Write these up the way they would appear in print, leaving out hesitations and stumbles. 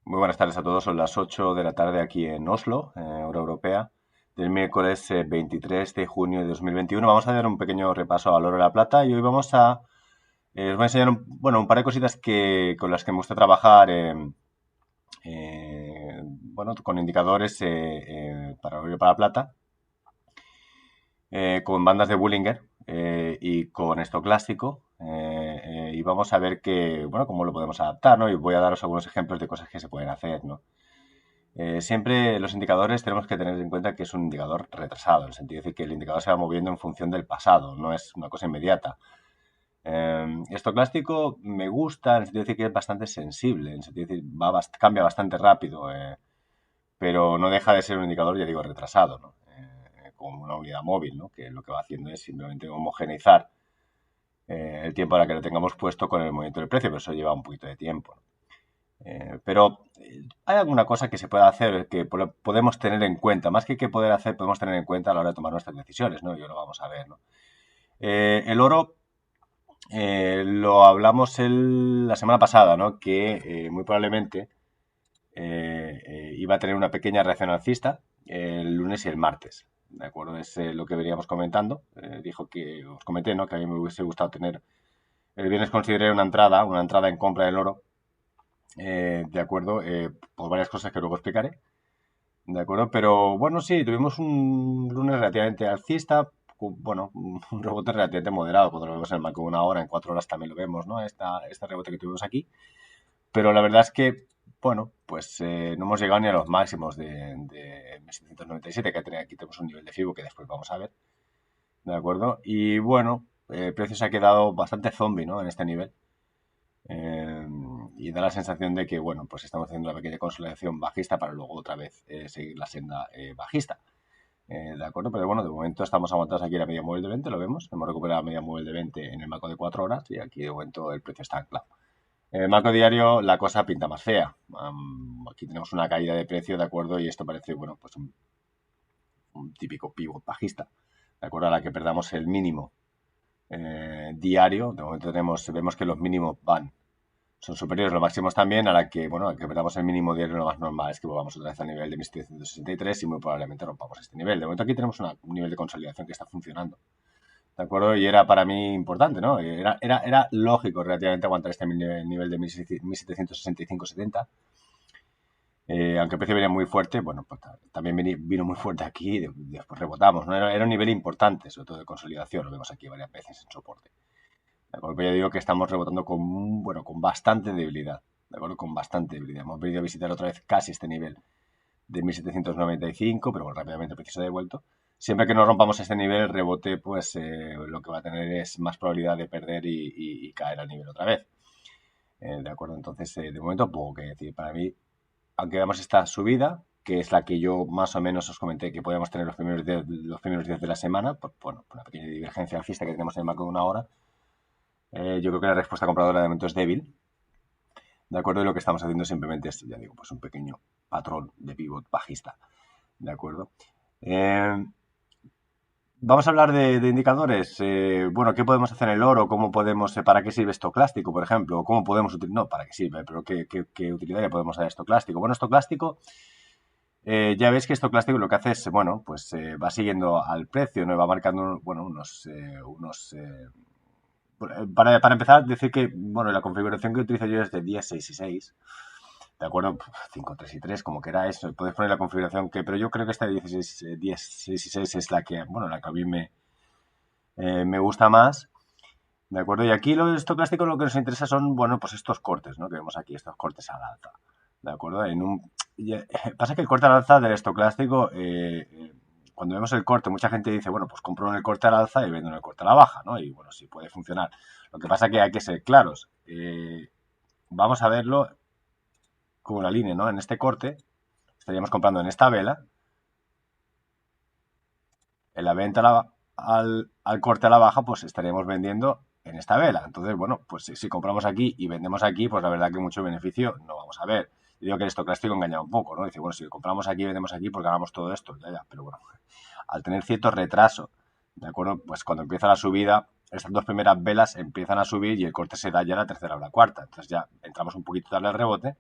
Muy buenas tardes a todos. Son las 8 de la tarde aquí en Oslo, hora europea, del miércoles 23 de junio de 2021. Vamos a dar un pequeño repaso al oro de la plata y hoy os voy a enseñar un par de cositas con las que me gusta trabajar, con indicadores para oro y para plata, con bandas de Bollinger y con estocástico. Y vamos a ver cómo lo podemos adaptar, ¿no? Y voy a daros algunos ejemplos de cosas que se pueden hacer, ¿no? Siempre los indicadores tenemos que tener en cuenta que es un indicador retrasado, en el sentido de que el indicador se va moviendo en función del pasado, no es una cosa inmediata. Estocástico me gusta, en el sentido de que es bastante sensible, en el sentido de que cambia bastante rápido, pero no deja de ser un indicador, ya digo, retrasado, ¿no? Como una unidad móvil, ¿no? Que lo que va haciendo es simplemente homogeneizar el tiempo a la que lo tengamos puesto con el movimiento del precio, pero eso lleva un poquito de tiempo, ¿no? Hay alguna cosa que se pueda hacer que podemos tener en cuenta, más que poder hacer, podemos tener en cuenta a la hora de tomar nuestras decisiones, ¿no? Y ahora lo vamos a ver, ¿no? El oro lo hablamos la semana pasada, ¿no? Que muy probablemente iba a tener una pequeña reacción alcista el lunes y el martes, ¿de acuerdo? Es lo que veníamos comentando. Os comenté, ¿no? Que a mí me hubiese gustado tener. El viernes consideré una entrada en compra del oro, de acuerdo, por varias cosas que luego explicaré, de acuerdo, pero bueno, sí, tuvimos un lunes relativamente alcista, bueno, un rebote relativamente moderado, cuando lo vemos en el marco de una hora, en 4 horas también lo vemos, ¿no? Este rebote que tuvimos aquí, pero la verdad es que, bueno, pues no hemos llegado ni a los máximos de 1797, que aquí tenemos un nivel de FIBO que después vamos a ver, de acuerdo, y bueno, el precio se ha quedado bastante zombie, ¿no? En este nivel. Eh, y da la sensación de que, bueno, pues estamos haciendo una pequeña consolidación bajista para luego otra vez seguir la senda bajista. ¿De acuerdo? Pero bueno, de momento estamos aguantados aquí en la media móvil de 20, lo vemos. Hemos recuperado la media móvil de 20 en el marco de 4 horas y aquí de momento el precio está anclado. En el marco diario la cosa pinta más fea. Aquí tenemos una caída de precio, ¿de acuerdo? Y esto parece, bueno, pues un típico pivot bajista, ¿de acuerdo? A la que perdamos el mínimo diario. De momento vemos que los mínimos son superiores los máximos también, a la que perdamos el mínimo diario. Lo más normal es que volvamos otra vez al nivel de 1763 y muy probablemente rompamos este nivel. De momento aquí tenemos un nivel de consolidación que está funcionando, ¿de acuerdo? Y era para mí importante, ¿no? Era lógico relativamente aguantar este nivel de 1765-70. Aunque el precio venía muy fuerte, bueno, pues también vino muy fuerte aquí y después rebotamos, ¿no? Era un nivel importante, sobre todo de consolidación, lo vemos aquí varias veces en soporte. ¿De acuerdo? Pero yo digo que estamos rebotando con bastante debilidad, ¿de acuerdo? Con bastante debilidad. Hemos venido a visitar otra vez casi este nivel de 1795, pero bueno, rápidamente el precio se ha devuelto. Siempre que no rompamos este nivel, el rebote, pues lo que va a tener es más probabilidad de perder y caer al nivel otra vez. ¿De acuerdo? Entonces, de momento, poco que decir. Para mí, aunque veamos esta subida, que es la que yo más o menos os comenté que podíamos tener los primeros días de la semana, pues bueno, por una pequeña divergencia alcista que tenemos en el marco de una hora, yo creo que la respuesta compradora de momento es débil, ¿de acuerdo? Y lo que estamos haciendo simplemente es, ya digo, pues un pequeño patrón de pivot bajista, ¿de acuerdo? Vamos a hablar de indicadores. Bueno, ¿qué podemos hacer en el oro? ¿Cómo podemos, para qué sirve estocástico, por ejemplo? ¿Cómo podemos utilizar? No, para qué sirve, pero ¿qué utilidad le podemos dar a estocástico? Bueno, estocástico, ya veis que estocástico lo que hace es, bueno, pues va siguiendo al precio, ¿no? Va marcando, bueno, para empezar, decir que, bueno, la configuración que utilizo yo es de 10, 6 y 6. ¿De acuerdo? 5, 3 y 3, como que era eso. Puedes poner la configuración pero yo creo que esta de 16, 10, 6 y 6 es la que, bueno, la que a mí me gusta más. ¿De acuerdo? Y aquí los estocásticos lo que nos interesa son, bueno, pues estos cortes, ¿no? Que vemos aquí, estos cortes al alza. ¿De acuerdo? Pasa que el corte al alza del estocástico, cuando vemos el corte, mucha gente dice, bueno, pues compro en el corte al alza y vendo en el corte a la baja, ¿no? Y bueno, sí puede funcionar. Lo que pasa es que hay que ser claros. Vamos a verlo con una línea, ¿no? En este corte estaríamos comprando en esta vela, en la venta al corte a la baja, pues estaríamos vendiendo en esta vela. Entonces, bueno, pues si compramos aquí y vendemos aquí, pues la verdad que mucho beneficio no vamos a ver. Yo digo que el estocástico engaña un poco, ¿no? Dice, bueno, si compramos aquí y vendemos aquí, pues ganamos todo esto, ya, pero bueno, al tener cierto retraso, ¿de acuerdo? Pues cuando empieza la subida, estas dos primeras velas empiezan a subir y el corte se da ya la tercera o la cuarta. Entonces ya entramos un poquito tarde al rebote,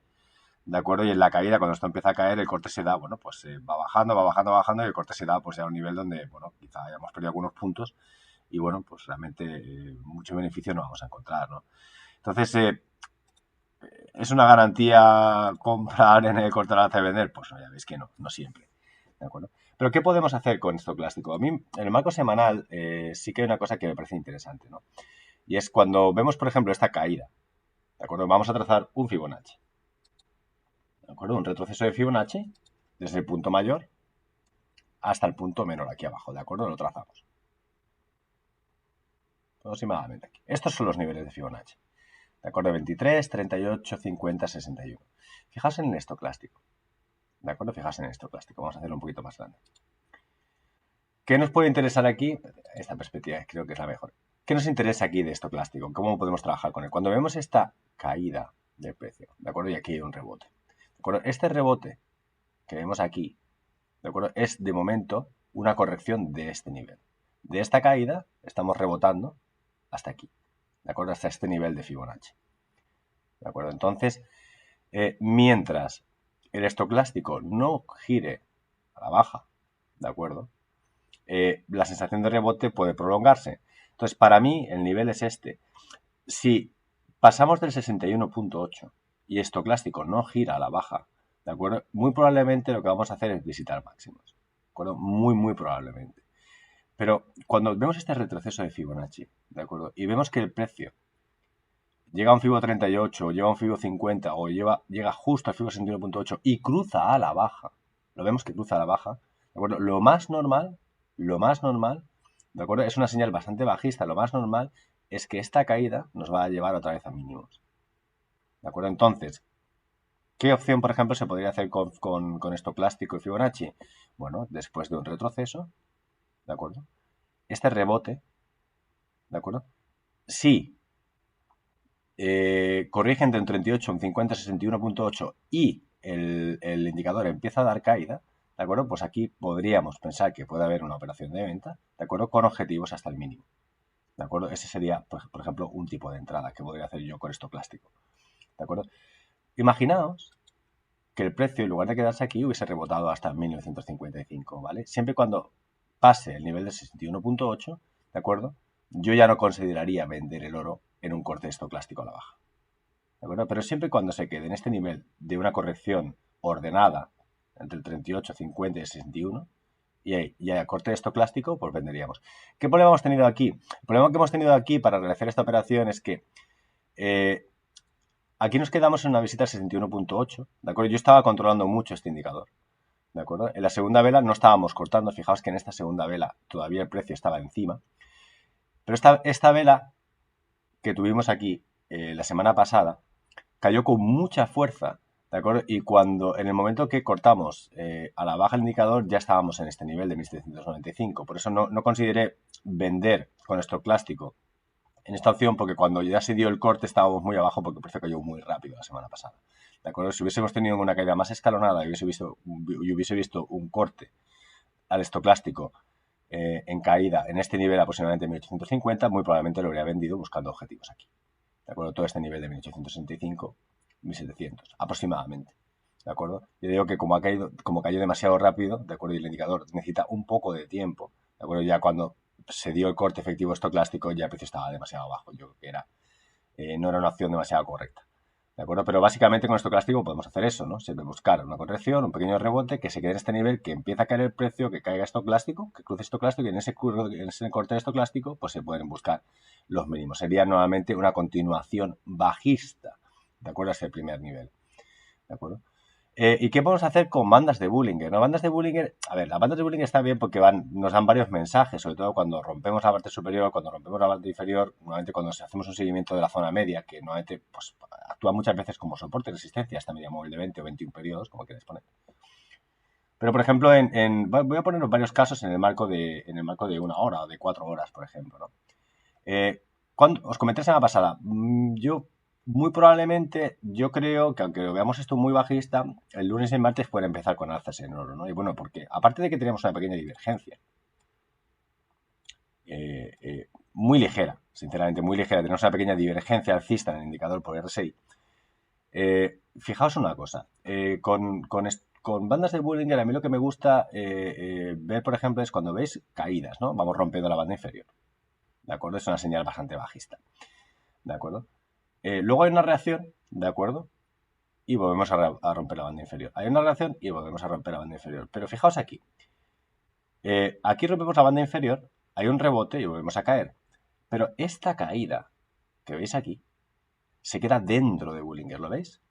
¿de acuerdo? Y en la caída, cuando esto empieza a caer, el corte se da, bueno, pues va bajando, va bajando, va bajando y el corte se da pues ya a un nivel donde, bueno, quizá hayamos perdido algunos puntos y, bueno, pues realmente mucho beneficio no vamos a encontrar, ¿no? Entonces, ¿es una garantía comprar en el corte al alza y vender? Pues no, ya veis que no, no siempre, ¿de acuerdo? Pero ¿qué podemos hacer con esto clásico? A mí, en el marco semanal, sí que hay una cosa que me parece interesante, ¿no? Y es cuando vemos, por ejemplo, esta caída, ¿de acuerdo? Vamos a trazar un Fibonacci, ¿de acuerdo? Un retroceso de Fibonacci desde el punto mayor hasta el punto menor aquí abajo, ¿de acuerdo? Lo trazamos. Aproximadamente aquí. Estos son los niveles de Fibonacci. ¿De acuerdo? 23, 38, 50, 61. Fijaos en el estocástico. ¿De acuerdo? Fijaos en el estocástico. Vamos a hacerlo un poquito más grande. ¿Qué nos puede interesar aquí? Esta perspectiva creo que es la mejor. ¿Qué nos interesa aquí de estocástico? ¿Cómo podemos trabajar con él? Cuando vemos esta caída del precio, ¿de acuerdo? Y aquí hay un rebote. ¿De acuerdo? Este rebote que vemos aquí, ¿de acuerdo? Es de momento una corrección de este nivel. De esta caída estamos rebotando hasta aquí, ¿de acuerdo? Hasta este nivel de Fibonacci, ¿de acuerdo? Entonces, mientras el estocástico no gire a la baja, ¿de acuerdo? La sensación de rebote puede prolongarse. Entonces, para mí, el nivel es este. Si pasamos del 61.8 y estocástico no gira a la baja, ¿de acuerdo? Muy probablemente lo que vamos a hacer es visitar máximos, ¿de acuerdo? Muy probablemente. Pero cuando vemos este retroceso de Fibonacci, ¿de acuerdo? Y vemos que el precio llega a un Fibo 38, o llega a un Fibo 50, o llega justo al Fibo 61.8 y cruza a la baja, lo vemos que cruza a la baja, ¿de acuerdo? Lo más normal, ¿de acuerdo? Es una señal bastante bajista, lo más normal es que esta caída nos va a llevar otra vez a mínimos, ¿de acuerdo? Entonces, ¿qué opción, por ejemplo, se podría hacer con estocástico y Fibonacci? Bueno, después de un retroceso, ¿de acuerdo? Este rebote, ¿de acuerdo? Sí, corrige entre un 38, un 50, 61.8 y el indicador empieza a dar caída, ¿de acuerdo? Pues aquí podríamos pensar que puede haber una operación de venta, ¿de acuerdo? Con objetivos hasta el mínimo, ¿de acuerdo? Ese sería, pues, por ejemplo, un tipo de entrada que podría hacer yo con estocástico, ¿de acuerdo? Imaginaos que el precio, en lugar de quedarse aquí, hubiese rebotado hasta 1955, ¿vale? Siempre y cuando pase el nivel de 61.8, ¿de acuerdo? Yo ya no consideraría vender el oro en un corte estocástico a la baja, ¿de acuerdo? Pero siempre y cuando se quede en este nivel de una corrección ordenada entre el 38, 50 y 61 y a corte estocástico, pues venderíamos. ¿Qué problema hemos tenido aquí? El problema que hemos tenido aquí para realizar esta operación es que aquí nos quedamos en una visita al 61.8, ¿de acuerdo? Yo estaba controlando mucho este indicador, ¿de acuerdo? En la segunda vela no estábamos cortando, fijaos que en esta segunda vela todavía el precio estaba encima, pero esta vela que tuvimos aquí la semana pasada cayó con mucha fuerza, ¿de acuerdo? Y cuando en el momento que cortamos a la baja el indicador ya estábamos en este nivel de 1795, por eso no consideré vender con estocástico en esta opción, porque cuando ya se dio el corte estábamos muy abajo porque el precio cayó muy rápido la semana pasada, ¿de acuerdo? Si hubiésemos tenido una caída más escalonada y hubiese visto un corte al estocástico en caída en este nivel aproximadamente 1850, muy probablemente lo habría vendido buscando objetivos aquí, ¿de acuerdo? Todo este nivel de 1865, 1700 aproximadamente, ¿de acuerdo? Yo digo que como cayó demasiado rápido, ¿de acuerdo? Y el indicador necesita un poco de tiempo, ¿de acuerdo? Ya cuando se dio el corte efectivo estocástico ya el precio estaba demasiado bajo, yo creo que no era una opción demasiado correcta, ¿de acuerdo? Pero básicamente con estocástico podemos hacer eso, ¿no? Siempre buscar una corrección, un pequeño rebote, que se quede en este nivel, que empieza a caer el precio, que caiga estocástico, que cruce estocástico y en ese corte de estocástico pues se pueden buscar los mínimos. Sería nuevamente una continuación bajista, ¿de acuerdo? Hasta el primer nivel, ¿de acuerdo? ¿Y qué podemos hacer con bandas de Bollinger? ¿No? Bandas de Bollinger, a ver, las bandas de Bollinger están bien porque nos dan varios mensajes, sobre todo cuando rompemos la parte superior, cuando rompemos la parte inferior, normalmente cuando hacemos un seguimiento de la zona media, que normalmente pues, actúa muchas veces como soporte de resistencia, esta media móvil de 20 o 21 periodos, como quieres poner. Pero, por ejemplo, voy a poner varios casos en el marco de 1 hora o de 4 horas, por ejemplo, ¿no? Os comenté la semana pasada, muy probablemente, yo creo que aunque lo veamos esto muy bajista, el lunes y el martes puede empezar con alzas en oro, ¿no? Y bueno, porque aparte de que tenemos una pequeña divergencia, muy ligera, sinceramente muy ligera, tenemos una pequeña divergencia alcista en el indicador por RSI, Fijaos una cosa, con bandas de Bollinger a mí lo que me gusta ver, por ejemplo, es cuando veis caídas, ¿no? Vamos rompiendo la banda inferior, ¿de acuerdo? Es una señal bastante bajista, ¿de acuerdo? Luego hay una reacción, ¿de acuerdo? Y volvemos a romper la banda inferior. Hay una reacción y volvemos a romper la banda inferior. Pero fijaos aquí, aquí rompemos la banda inferior, hay un rebote y volvemos a caer. Pero esta caída que veis aquí se queda dentro de Bollinger, ¿lo veis?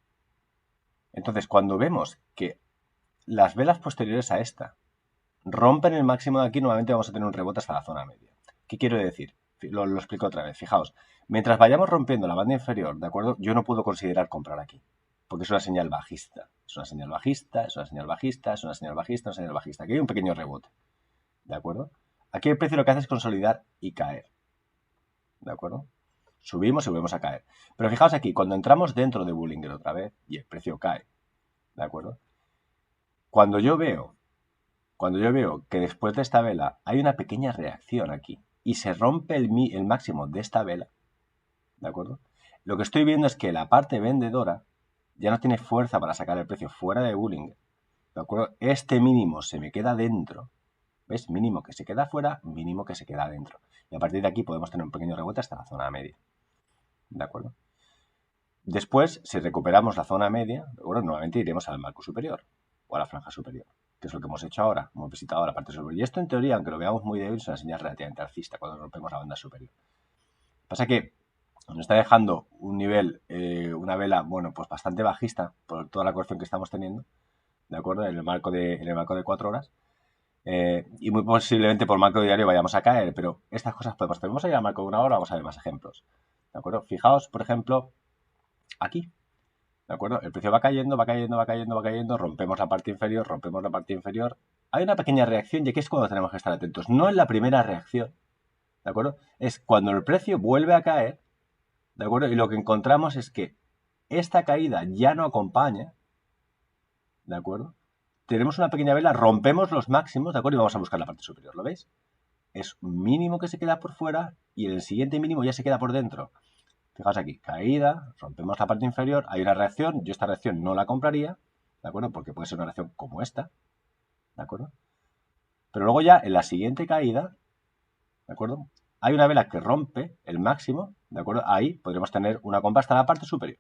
Entonces, cuando vemos que las velas posteriores a esta rompen el máximo de aquí, nuevamente vamos a tener un rebote hasta la zona media. ¿Qué quiero decir? Lo explico otra vez. Fijaos, mientras vayamos rompiendo la banda inferior, ¿de acuerdo? Yo no puedo considerar comprar aquí, porque es una señal bajista. Es una señal bajista, es una señal bajista, es una señal bajista, una señal bajista. Aquí hay un pequeño rebote, ¿de acuerdo? Aquí el precio lo que hace es consolidar y caer, ¿de acuerdo? Subimos y volvemos a caer. Pero fijaos aquí, cuando entramos dentro de Bollinger otra vez y el precio cae, ¿de acuerdo? Cuando yo veo que después de esta vela hay una pequeña reacción aquí y se rompe el máximo de esta vela, ¿de acuerdo? Lo que estoy viendo es que la parte vendedora ya no tiene fuerza para sacar el precio fuera de Bollinger, ¿de acuerdo? Este mínimo se me queda dentro, ¿ves? Mínimo que se queda fuera, mínimo que se queda dentro. Y a partir de aquí podemos tener un pequeño rebote hasta la zona media, ¿de acuerdo? Después, si recuperamos la zona media, ¿de acuerdo? Nuevamente iremos al marco superior o a la franja superior, que es lo que hemos hecho ahora. Hemos visitado la parte superior. Y esto, en teoría, aunque lo veamos muy débil, es una señal relativamente alcista cuando rompemos la banda superior. Pasa que nos está dejando un nivel, una vela, bueno, pues bastante bajista por toda la corrección que estamos teniendo, ¿de acuerdo? En el marco de 4 horas. Y muy posiblemente por marco diario vayamos a caer, pero estas cosas podemos hacer. Vamos a ir al marco de 1 hora, vamos a ver más ejemplos, ¿de acuerdo? Fijaos, por ejemplo, aquí, ¿de acuerdo? El precio va cayendo, va cayendo, va cayendo, va cayendo, rompemos la parte inferior, rompemos la parte inferior. Hay una pequeña reacción y aquí es cuando tenemos que estar atentos. No es la primera reacción, ¿de acuerdo? Es cuando el precio vuelve a caer, ¿de acuerdo? Y lo que encontramos es que esta caída ya no acompaña, ¿de acuerdo? Tenemos una pequeña vela, rompemos los máximos, ¿de acuerdo? Y vamos a buscar la parte superior, ¿lo veis? Es un mínimo que se queda por fuera y el siguiente mínimo ya se queda por dentro. Fijaos aquí, caída, rompemos la parte inferior, hay una reacción, yo esta reacción no la compraría, ¿de acuerdo? Porque puede ser una reacción como esta, ¿de acuerdo? Pero luego ya en la siguiente caída, ¿de acuerdo? Hay una vela que rompe el máximo, ¿de acuerdo? Ahí podremos tener una compra hasta la parte superior,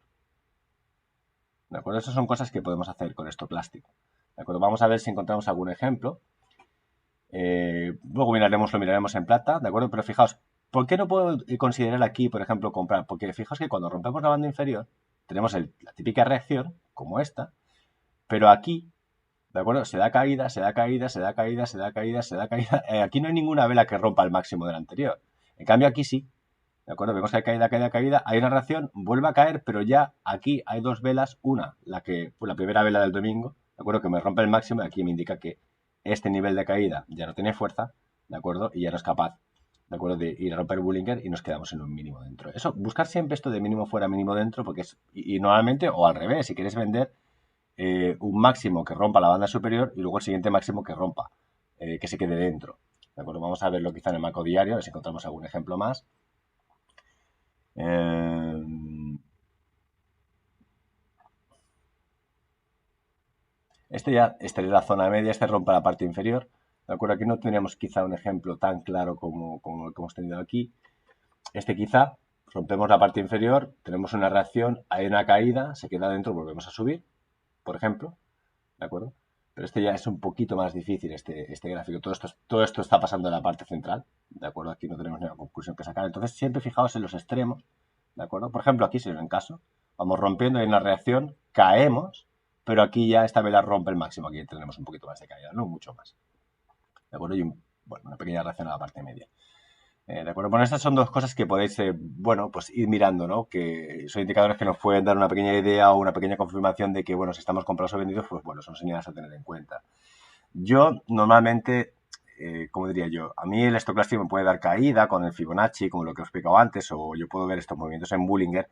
¿de acuerdo? Esas son cosas que podemos hacer con esto plástico, ¿de acuerdo? Vamos a ver si encontramos algún ejemplo. Luego lo miraremos en plata, ¿de acuerdo? Pero fijaos, ¿por qué no puedo considerar aquí, por ejemplo, comprar? Porque fijaos que cuando rompemos la banda inferior, tenemos la típica reacción, como esta, pero aquí, ¿de acuerdo? Se da caída, se da caída, se da caída, se da caída, se da caída. Aquí no hay ninguna vela que rompa el máximo del anterior. En cambio, aquí sí, ¿de acuerdo? Vemos que hay caída, caída, caída, hay una reacción, vuelve a caer, pero ya aquí hay dos velas, una, la primera vela del domingo, ¿de acuerdo? Que me rompe el máximo y aquí me indica que este nivel de caída ya no tiene fuerza, ¿de acuerdo? Y ya no es capaz, ¿de acuerdo? De ir a romper Bollinger y nos quedamos en un mínimo dentro. Eso, buscar siempre esto de mínimo fuera, mínimo dentro, porque es, y normalmente, o al revés, si quieres vender un máximo que rompa la banda superior y luego el siguiente máximo que rompa, que se quede dentro, ¿de acuerdo? Vamos a verlo quizá en el marco diario, a ver si encontramos algún ejemplo más. Esta es la zona media, este rompe la parte inferior. ¿De acuerdo? Aquí no tenemos quizá un ejemplo tan claro como el que hemos tenido aquí. Este quizá, rompemos la parte inferior, tenemos una reacción, hay una caída, se queda dentro, volvemos a subir, por ejemplo. ¿De acuerdo? Pero este ya es un poquito más difícil, este gráfico. Todo esto está pasando en la parte central, ¿de acuerdo? Aquí no tenemos ninguna conclusión que sacar. Entonces, siempre fijaos en los extremos, ¿de acuerdo? Por ejemplo, aquí, si en caso, vamos rompiendo, hay una reacción, caemos, pero aquí ya esta vela rompe el máximo. Aquí tenemos un poquito más de caída, no mucho más. ¿De acuerdo? Y una pequeña reacción a la parte media. ¿De acuerdo? Bueno, estas son dos cosas que podéis, bueno, pues ir mirando, ¿no? Que son indicadores que nos pueden dar una pequeña idea o una pequeña confirmación de que, bueno, si estamos comprados o vendidos, pues bueno, son señales a tener en cuenta. Yo, normalmente, como diría yo, a mí el estocástico me puede dar caída con el Fibonacci, como lo que os he explicado antes, o yo puedo ver estos movimientos en Bollinger,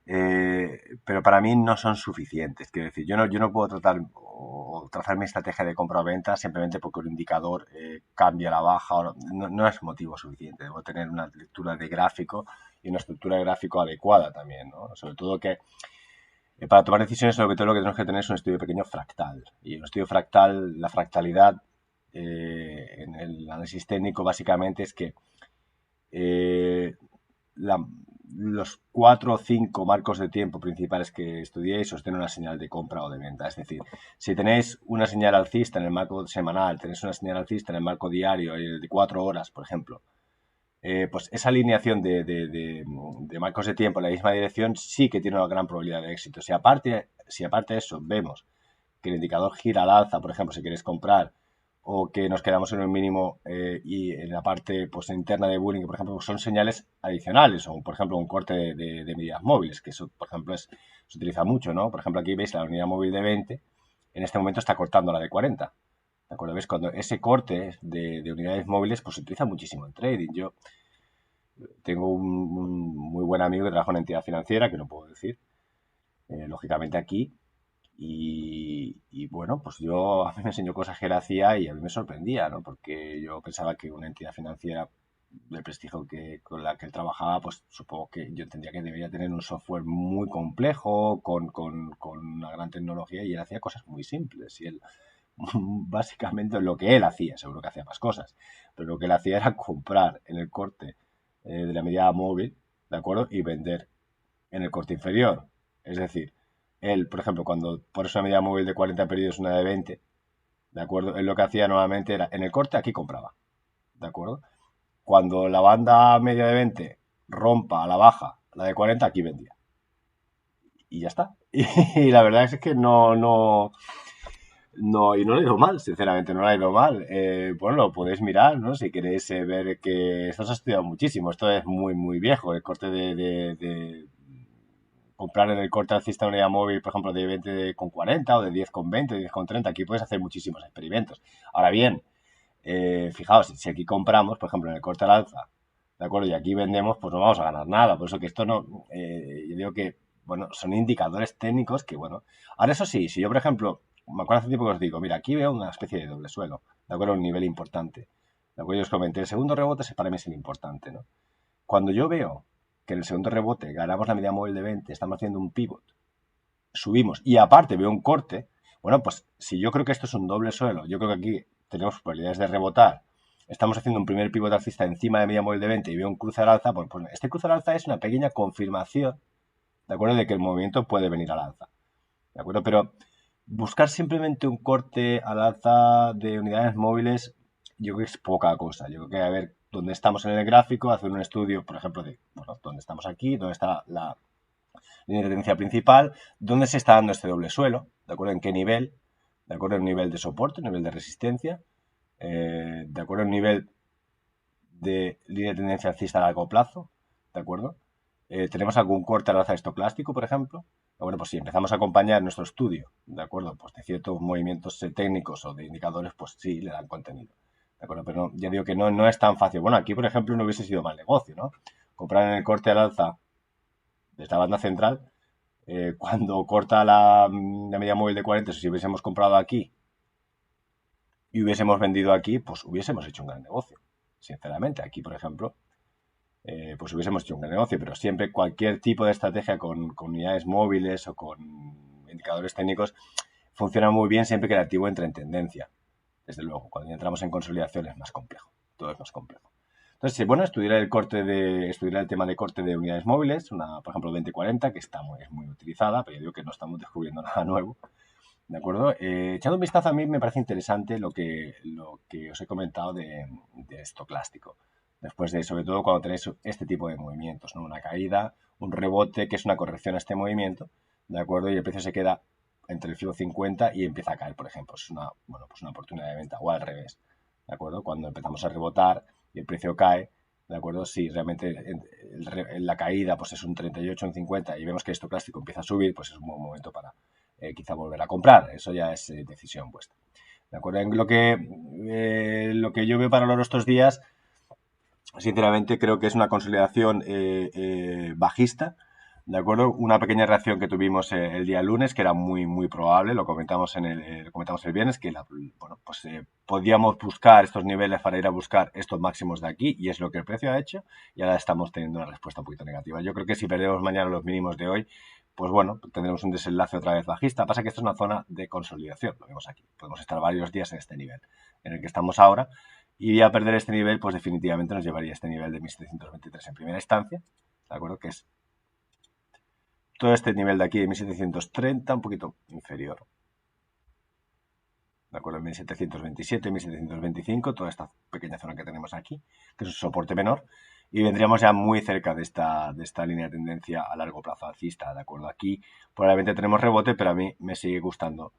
pero para mí no son suficientes. Quiero decir, yo no puedo tratar o trazar mi estrategia de compra o venta simplemente porque un indicador cambia la baja. No es motivo suficiente. Debo tener una lectura de gráfico y una estructura de gráfico adecuada también, ¿no? Sobre todo que Para tomar decisiones, sobre todo lo que tenemos que tener es un estudio pequeño fractal. Y un estudio fractal, la fractalidad en el análisis técnico básicamente es que los 4 o 5 marcos de tiempo principales que estudiéis os den una señal de compra o de venta. Es decir, si tenéis una señal alcista en el marco semanal, tenéis una señal alcista en el marco diario de 4 horas, por ejemplo, pues esa alineación de marcos de tiempo en la misma dirección sí que tiene una gran probabilidad de éxito. Si aparte de eso vemos que el indicador gira al alza, por ejemplo, si queréis comprar, o que nos quedamos en un mínimo y en la parte pues, interna de Bullinger, por ejemplo, son señales adicionales, o por ejemplo un corte de medidas móviles, que eso, por ejemplo, se utiliza mucho, ¿no? Por ejemplo, aquí veis la unidad móvil de 20, en este momento está cortando la de 40. ¿De acuerdo? ¿Ves? Cuando ese corte de unidades móviles pues se utiliza muchísimo en trading. Yo tengo un muy buen amigo que trabaja en una entidad financiera, que no puedo decir, lógicamente aquí, y bueno, pues a mí me enseñó cosas que él hacía y a mí me sorprendía, ¿no? Porque yo pensaba que una entidad financiera del prestigio con la que él trabajaba, pues supongo que yo entendía que debería tener un software muy complejo, con una gran tecnología, y él hacía cosas muy simples. Y él, básicamente, lo que él hacía, seguro que hacía más cosas, pero lo que él hacía era comprar en el corte de la media móvil, ¿de acuerdo? Y vender en el corte inferior. Es decir, él, por ejemplo, cuando pones una media móvil de 40 periodos, una de 20, ¿de acuerdo? Él lo que hacía nuevamente era, en el corte aquí compraba, ¿de acuerdo? Cuando la banda media de 20 rompa a la baja la de 40, aquí vendía. Y ya está. Y la verdad es que no, y no le ha ido mal, sinceramente, no le ha ido mal. Bueno, lo podéis mirar, ¿no? Si queréis ver que esto se ha estudiado muchísimo. Esto es muy, muy viejo. El corte de comprar en el corte alcista una unidad móvil, por ejemplo, de 20,40 o de 10,20, 10,30. Aquí puedes hacer muchísimos experimentos. Ahora bien, fijaos, si aquí compramos, por ejemplo, en el corte al alza, ¿de acuerdo? Y aquí vendemos, pues no vamos a ganar nada. Por eso que esto no, yo digo que, bueno, son indicadores técnicos que, bueno. Ahora, eso sí, si yo, por ejemplo, me acuerdo hace tiempo que os digo, mira, aquí veo una especie de doble suelo, ¿de acuerdo? Un nivel importante. ¿De acuerdo? Yo os comenté, el segundo rebote para mí es el importante, ¿no? Cuando yo veo que en el segundo rebote ganamos la media móvil de 20, estamos haciendo un pivot, subimos y aparte veo un corte, bueno, pues si yo creo que esto es un doble suelo, yo creo que aquí tenemos probabilidades de rebotar, estamos haciendo un primer pivot alcista encima de media móvil de 20 y veo un cruce al alza, pues este cruce al alza es una pequeña confirmación, ¿de acuerdo? De que el movimiento puede venir al alza, ¿de acuerdo? Pero buscar simplemente un corte al alza de unidades móviles, yo creo que es poca cosa. Yo creo que a ver dónde estamos en el gráfico, hacer un estudio, por ejemplo, de dónde estamos aquí, dónde está la línea de tendencia principal, dónde se está dando este doble suelo, ¿de acuerdo? En qué nivel, ¿de acuerdo? En nivel de soporte, nivel de resistencia, ¿de acuerdo? En nivel de línea de tendencia alcista a largo plazo, ¿de acuerdo? ¿Tenemos algún corte al alza estocástico, por ejemplo? Bueno, pues si empezamos a acompañar nuestro estudio, ¿de acuerdo? Pues de ciertos movimientos técnicos o de indicadores, pues sí, le dan contenido, ¿de acuerdo? Pero no, ya digo que no es tan fácil. Bueno, aquí, por ejemplo, no hubiese sido mal negocio, ¿no? Comprar en el corte al alza de esta banda central, cuando corta la media móvil de 40, si hubiésemos comprado aquí y hubiésemos vendido aquí, pues hubiésemos hecho un gran negocio, sinceramente. Aquí, por ejemplo, pues hubiésemos hecho un gran negocio, pero siempre cualquier tipo de estrategia con unidades móviles o con indicadores técnicos funciona muy bien siempre que el activo entre en tendencia. Desde luego, cuando ya entramos en consolidación es más complejo, todo es más complejo. Entonces, bueno, estudiar el tema de corte de unidades móviles, por ejemplo, 2040, que es muy utilizada, pero yo digo que no estamos descubriendo nada nuevo, ¿de acuerdo? Echando un vistazo, a mí me parece interesante lo que os he comentado de estocástico. Después de, sobre todo cuando tenéis este tipo de movimientos, ¿no? Una caída, un rebote, que es una corrección a este movimiento, ¿de acuerdo? Y el precio se queda entre el FIBO 50 y empieza a caer, por ejemplo. Es una oportunidad de venta, o al revés, ¿de acuerdo? Cuando empezamos a rebotar y el precio cae, ¿de acuerdo? Si realmente la caída pues es un 38, un 50 y vemos que esto clásico empieza a subir, pues es un buen momento para quizá volver a comprar. Eso ya es decisión vuestra. ¿De acuerdo? En lo que yo veo para el oro estos días, sinceramente creo que es una consolidación bajista, ¿de acuerdo? Una pequeña reacción que tuvimos el día lunes, que era muy, muy probable, lo comentamos el viernes, que podíamos buscar estos niveles para ir a buscar estos máximos de aquí, y es lo que el precio ha hecho, y ahora estamos teniendo una respuesta un poquito negativa. Yo creo que si perdemos mañana los mínimos de hoy, pues bueno, tendremos un desenlace otra vez bajista. Pasa que esto es una zona de consolidación, lo vemos aquí. Podemos estar varios días en este nivel en el que estamos ahora y a perder este nivel, pues definitivamente nos llevaría a este nivel de 1723 en primera instancia, ¿de acuerdo? Que es todo este nivel de aquí de 1730, un poquito inferior. ¿De acuerdo? 1727, 1725, toda esta pequeña zona que tenemos aquí, que es un soporte menor, y vendríamos ya muy cerca de esta línea de tendencia a largo plazo alcista, ¿de acuerdo? Aquí probablemente tenemos rebote, pero a mí me sigue gustando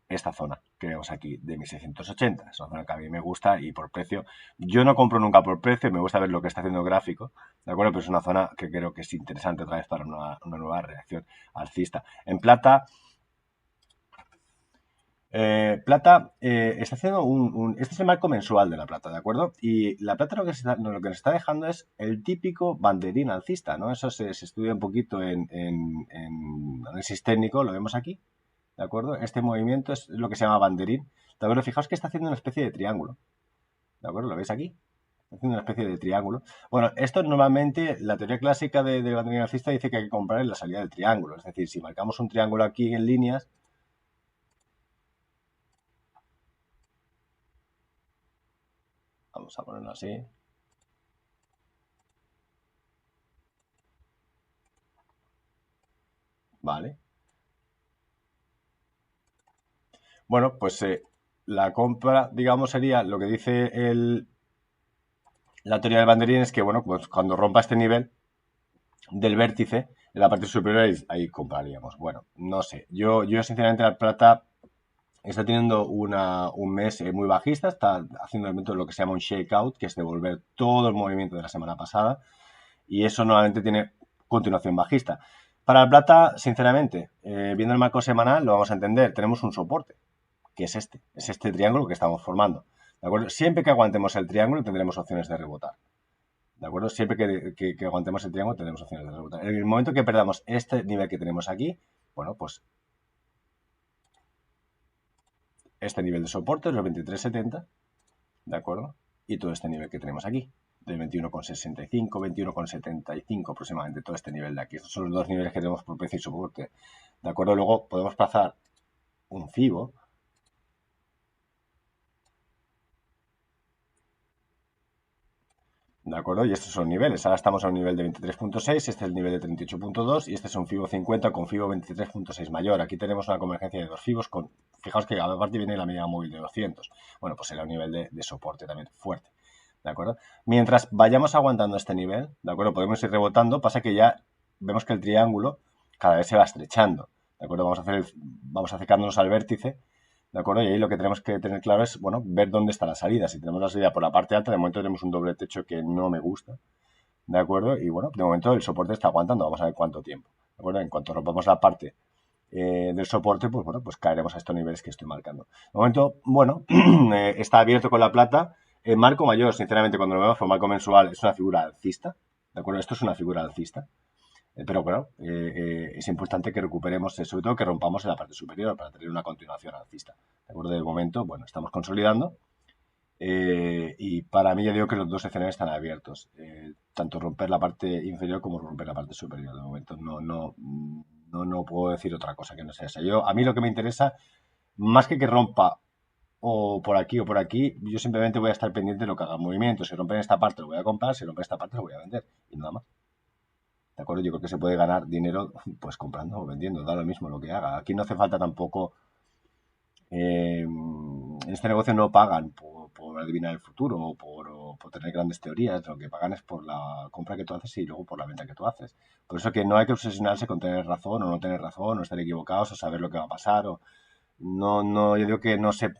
esta zona que vemos aquí de 1680. Es una zona que a mí me gusta y por precio, yo no compro nunca por precio, me gusta ver lo que está haciendo el gráfico, ¿de acuerdo? Pero es una zona que creo que es interesante otra vez para una nueva reacción alcista. En plata... plata está haciendo este es el marco mensual de la plata, ¿de acuerdo? Y la plata lo que nos está dejando es el típico banderín alcista, ¿no? Eso se estudia un poquito en análisis técnico, lo vemos aquí, ¿de acuerdo? Este movimiento es lo que se llama banderín, ¿de acuerdo? Fijaos que está haciendo una especie de triángulo, ¿de acuerdo? ¿Lo veis aquí? Está haciendo una especie de triángulo. Bueno, esto normalmente, la teoría clásica del banderín alcista dice que hay que comprar en la salida del triángulo, es decir, si marcamos un triángulo aquí en líneas, vamos a ponerlo así. Vale. Bueno, pues la compra, digamos, sería lo que dice la teoría del banderín es que, bueno, pues cuando rompa este nivel del vértice, en la parte superior ahí compraríamos. Bueno, no sé. Yo sinceramente la plata está teniendo un mes muy bajista, está haciendo el momento lo que se llama un shakeout, que es devolver todo el movimiento de la semana pasada, y eso normalmente tiene continuación bajista. Para la plata, sinceramente, viendo el marco semanal, lo vamos a entender, tenemos un soporte, que es este triángulo que estamos formando, ¿de acuerdo? Siempre que aguantemos el triángulo tendremos opciones de rebotar, ¿de acuerdo? Siempre que aguantemos el triángulo tendremos opciones de rebotar. En el momento que perdamos este nivel que tenemos aquí, bueno, pues este nivel de soporte es los 23.70, ¿de acuerdo? Y todo este nivel que tenemos aquí, de 21,65, 21,75 aproximadamente, todo este nivel de aquí. Estos son los dos niveles que tenemos por precio y soporte, ¿de acuerdo? Luego podemos trazar un FIBO, ¿de acuerdo? Y estos son niveles. Ahora estamos a un nivel de 23.6, este es el nivel de 38.2 y este es un FIBO 50 con FIBO 23.6 mayor. Aquí tenemos una convergencia de dos FIBOs con, fijaos que aparte viene la media móvil de 200. Bueno, pues será un nivel de soporte también fuerte, ¿de acuerdo? Mientras vayamos aguantando este nivel, ¿de acuerdo? Podemos ir rebotando, pasa que ya vemos que el triángulo cada vez se va estrechando, ¿de acuerdo? Vamos acercándonos al vértice, ¿de acuerdo? Y ahí lo que tenemos que tener claro es, bueno, ver dónde está la salida. Si tenemos la salida por la parte alta, de momento tenemos un doble techo que no me gusta, ¿de acuerdo? Y bueno, de momento el soporte está aguantando, vamos a ver cuánto tiempo, ¿de acuerdo? En cuanto rompamos la parte del soporte, pues bueno, pues caeremos a estos niveles que estoy marcando. De momento, bueno, está abierto con la plata. El marco mayor, sinceramente, cuando lo vemos por marco mensual, es una figura alcista, ¿de acuerdo? Esto es una figura alcista. Pero bueno, es importante que recuperemos, sobre todo que rompamos en la parte superior para tener una continuación alcista. De acuerdo, de momento, bueno, estamos consolidando y para mí ya digo que los dos escenarios están abiertos. Tanto romper la parte inferior como romper la parte superior. De momento no puedo decir otra cosa que no sea esa. A mí lo que me interesa, más que rompa o por aquí o por aquí, yo simplemente voy a estar pendiente de lo que haga el movimiento. Si rompen esta parte lo voy a comprar, si rompen esta parte lo voy a vender y nada más. ¿De acuerdo? Yo creo que se puede ganar dinero pues comprando o vendiendo, da lo mismo lo que haga. Aquí no hace falta tampoco... en este negocio no pagan por adivinar el futuro o por tener grandes teorías, lo que pagan es por la compra que tú haces y luego por la venta que tú haces. Por eso que no hay que obsesionarse con tener razón o no tener razón, o estar equivocados, o saber lo que va a pasar, o... No, yo digo que no sé,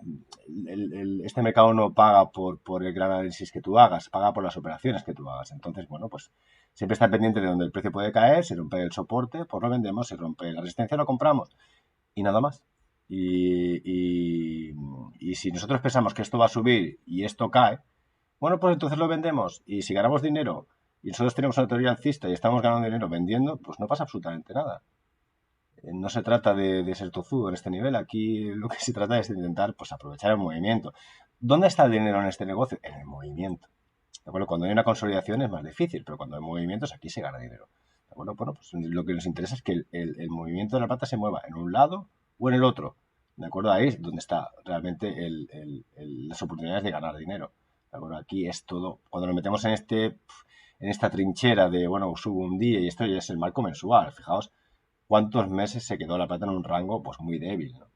este mercado no paga por el gran análisis que tú hagas, paga por las operaciones que tú hagas. Entonces, bueno, pues siempre está pendiente de donde el precio puede caer, si rompe el soporte, pues lo vendemos, si rompe la resistencia lo compramos y nada más. Y si nosotros pensamos que esto va a subir y esto cae, bueno, pues entonces lo vendemos y si ganamos dinero y nosotros tenemos una teoría alcista y estamos ganando dinero vendiendo, pues no pasa absolutamente nada. No se trata de ser tozudo en este nivel, aquí lo que se trata es de intentar pues, aprovechar el movimiento. ¿Dónde está el dinero en este negocio? En el movimiento. ¿De acuerdo? Cuando hay una consolidación es más difícil, pero cuando hay movimientos aquí se gana dinero. ¿De Bueno, pues lo que nos interesa es que el movimiento de la plata se mueva en un lado o en el otro. ¿De acuerdo? Ahí es donde está realmente las oportunidades de ganar dinero. ¿De acuerdo? Aquí es todo. Cuando nos metemos en esta trinchera de, bueno, subo un día y esto ya es el marco mensual. Fijaos cuántos meses se quedó la plata en un rango pues muy débil, ¿no?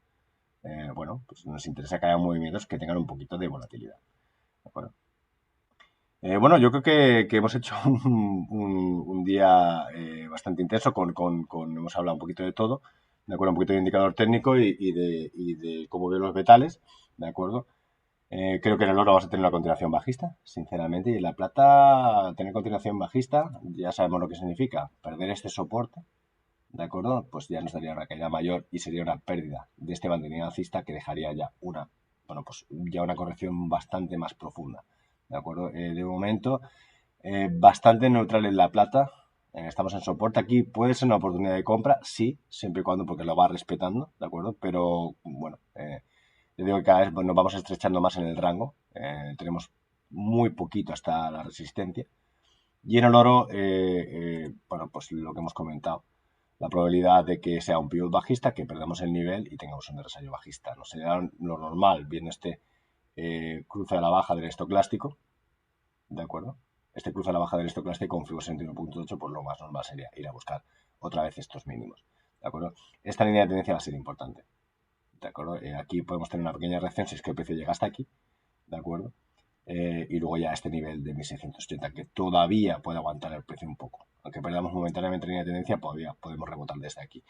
Bueno, pues nos interesa que haya movimientos que tengan un poquito de volatilidad. ¿De acuerdo? Bueno, yo creo que hemos hecho un día bastante intenso hemos hablado un poquito de todo, ¿de acuerdo? Un poquito de indicador técnico y de cómo veo los metales, ¿de acuerdo? Creo que en el oro vamos a tener una continuación bajista, sinceramente, y en la plata tener continuación bajista, ya sabemos lo que significa, perder este soporte, ¿de acuerdo? Pues ya nos daría una caída mayor y sería una pérdida de este banderín alcista que dejaría ya una corrección bastante más profunda, ¿de acuerdo? De momento, bastante neutral en la plata. Estamos en soporte aquí. Puede ser una oportunidad de compra, sí, siempre y cuando, porque lo va respetando, ¿de acuerdo? Pero bueno, yo digo que cada vez nos vamos estrechando más en el rango. Tenemos muy poquito hasta la resistencia. Y en el oro, bueno, pues lo que hemos comentado. La probabilidad de que sea un pivot bajista, que perdamos el nivel y tengamos un resayo bajista. No sería lo normal viendo este cruce a la baja del estoclástico, ¿de acuerdo? Este cruce a la baja del estoclástico con Fibo 61.8, pues lo más normal sería ir a buscar otra vez estos mínimos, ¿de acuerdo? Esta línea de tendencia va a ser importante, ¿de acuerdo? Aquí podemos tener una pequeña reacción si es que el precio llega hasta aquí, ¿de acuerdo? Y luego ya este nivel de 1680 que todavía puede aguantar el precio un poco. Aunque perdamos momentáneamente línea de tendencia, todavía podemos rebotar desde aquí.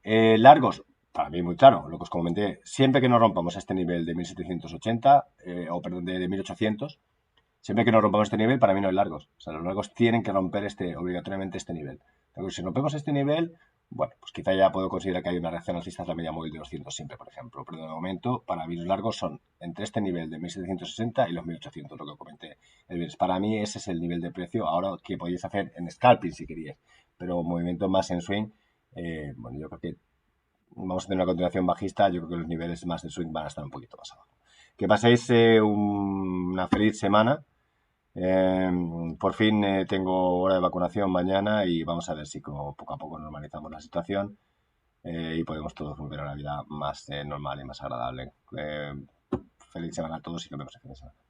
Largos, para mí muy claro, lo que os comenté, siempre que no rompamos este nivel de 1780, o perdón, de 1800, siempre que no rompamos este nivel, para mí no hay largos. O sea, los largos tienen que romper obligatoriamente este nivel. Entonces, si rompemos este nivel, bueno, pues quizá ya puedo considerar que hay una reacción alcista a la media móvil de 200 siempre, por ejemplo. Pero de momento, para mí los largos son entre este nivel de 1760 y los 1800, lo que comenté el viernes. Para mí ese es el nivel de precio ahora que podéis hacer en scalping si queríais. Pero movimiento más en swing, bueno, yo creo que vamos a tener una continuación bajista. Yo creo que los niveles más de swing van a estar un poquito más abajo. Que paséis una feliz semana. Por fin tengo hora de vacunación mañana y vamos a ver si poco a poco normalizamos la situación y podemos todos volver a una vida más normal y más agradable. Feliz semana a todos y nos vemos el fin de semana.